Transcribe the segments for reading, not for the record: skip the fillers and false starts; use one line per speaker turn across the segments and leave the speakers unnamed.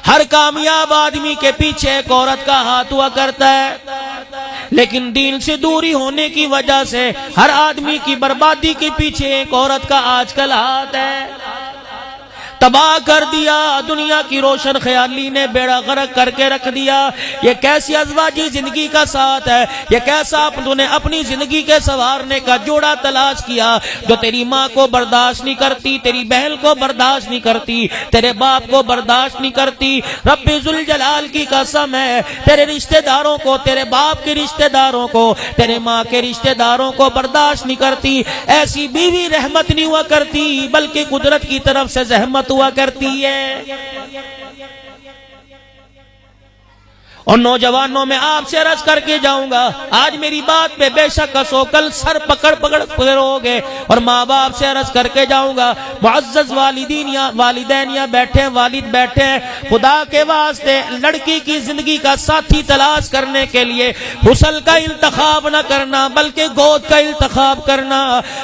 ہر کامیاب آدمی کے پیچھے ایک عورت کا ہاتھ ہوا کرتا ہے، لیکن دین سے دوری ہونے کی وجہ سے ہر آدمی کی بربادی کے پیچھے ایک عورت کا آج کل ہاتھ ہے۔ تباہ کر دیا دنیا کی روشن خیالی نے، بیڑا غرق کر کے رکھ دیا۔ یہ کیسی ازواجی زندگی کا ساتھ ہے، یہ کیسا تو نے اپنی زندگی کے سنوارنے کا جوڑا تلاش کیا جو تیری ماں کو برداشت نہیں کرتی، تیری بہن کو برداشت نہیں کرتی، تیرے باپ کو برداشت نہیں کرتی۔ رب ذوالجلال کی قسم ہے، تیرے رشتہ داروں کو، تیرے باپ کے رشتہ داروں کو، تیرے ماں کے رشتہ داروں کو برداشت نہیں کرتی۔ ایسی بیوی رحمت نہیں ہوا کرتی بلکہ قدرت کی طرف سے زحمت ہوا کرتی ہے۔ اور نوجوانوں میں آپ سے عرض کر کے جاؤں گا، آج میری بات پہ بے شک ہنسو، کل سر پکڑ پکڑو گے، اور ماں باپ سے عرض کر کے جاؤں گا، معزز والدین یا والدین یا بیٹھے والد بیٹھے، خدا کے واسطے لڑکی کی زندگی کا ساتھی تلاش کرنے کے لیے حسن کا انتخاب نہ کرنا بلکہ گود کا انتخاب کرنا۔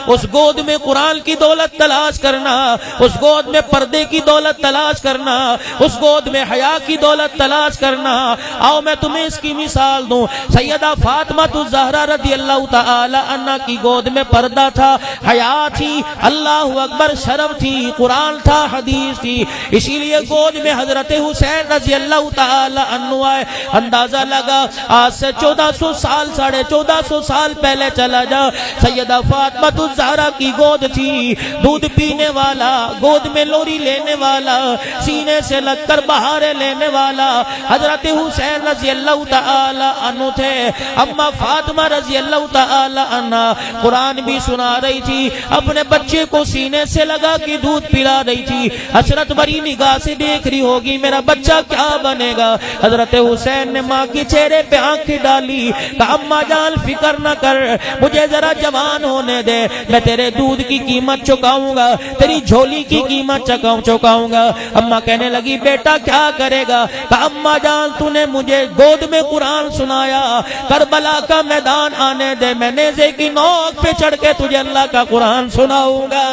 اس گود میں قرآن کی دولت تلاش کرنا، اس گود میں پردے کی دولت تلاش کرنا، اس گود میں حیا کی دولت تلاش کرنا۔ میں تمہیں اس کی مثال دوں، سیدہ فاطمہ الزہرا رضی اللہ تعالی عنہ کی گود میں پردہ تھا، حیا تھی، اللہ اکبر، شرف تھی، قرآن تھا، حدیث تھی، اسی لیے گود میں حضرت حسین رضی اللہ تعالی عنہ آئے۔ اندازہ لگا آج سے 1400 سال 1450 سال پہلے چلا جا، سیدہ فاطمہ الزہرا کی گود تھی، دودھ پینے والا، گود میں لوری لینے والا، سینے سے لگ کر بہارے لینے والا حضرت حسین رضی اللہ تعالی عنہ تھے۔ اما فاطمہ رضی اللہ تعالی عنہ قرآن بھی سنا رہی تھی، اپنے بچے کو سینے سے لگا کے دودھ پلا رہی تھی، حسرت بری نگاہ سے دیکھ رہی ہوگی میرا بچہ کیا بنے گا۔ حضرت حسین نے ماں کے چہرے پہ آنکھیں ڈالی، کہا اماں جان فکر نہ کر، مجھے ذرا جوان ہونے دے، میں تیرے دودھ کی قیمت چکاؤں گا، تیری جھولی کی قیمت چکاؤں گا۔ اماں کہنے لگی بیٹا کیا کرے گا؟ کہا اماں جان تو نے مجھے گود میں قرآن سنایا، کربلا کا میدان آنے دے، میں نیزے کی نوک پہ چڑھ کے تجھے اللہ کا قرآن سناؤں گا۔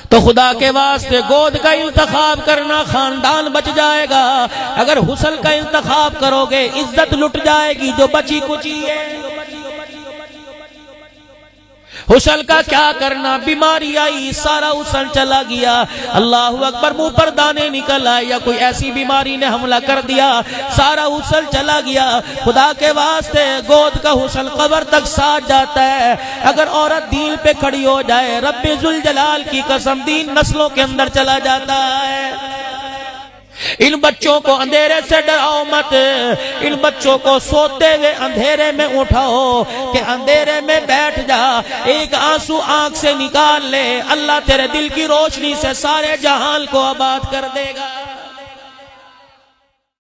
تو خدا کے واسطے گود کا انتخاب کرنا، خاندان بچ جائے گا۔ اگر حسن کا انتخاب کرو گے عزت لٹ جائے گی جو بچی کچی ہے۔ حسن کا کیا کرنا، بیماری آئی سارا حسن چلا گیا، اللہ اکبر، منہ پر دانے نکل آئے یا کوئی ایسی بیماری نے حملہ کر دیا، سارا حسن چلا گیا۔ خدا کے واسطے گود کا حسن قبر تک ساتھ جاتا ہے۔ اگر عورت دین پہ کھڑی ہو جائے رب ذوالجلال کی قسم دین نسلوں کے اندر چلا جاتا ہے۔ ان بچوں کو اندھیرے سے ڈراؤ مت، ان بچوں کو سوتے ہوئے اندھیرے میں اٹھاؤ کہ اندھیرے میں بیٹھ جا، ایک آنسو آنکھ سے نکال لے، اللہ تیرے دل کی روشنی سے سارے جہان کو آباد کر دے گا۔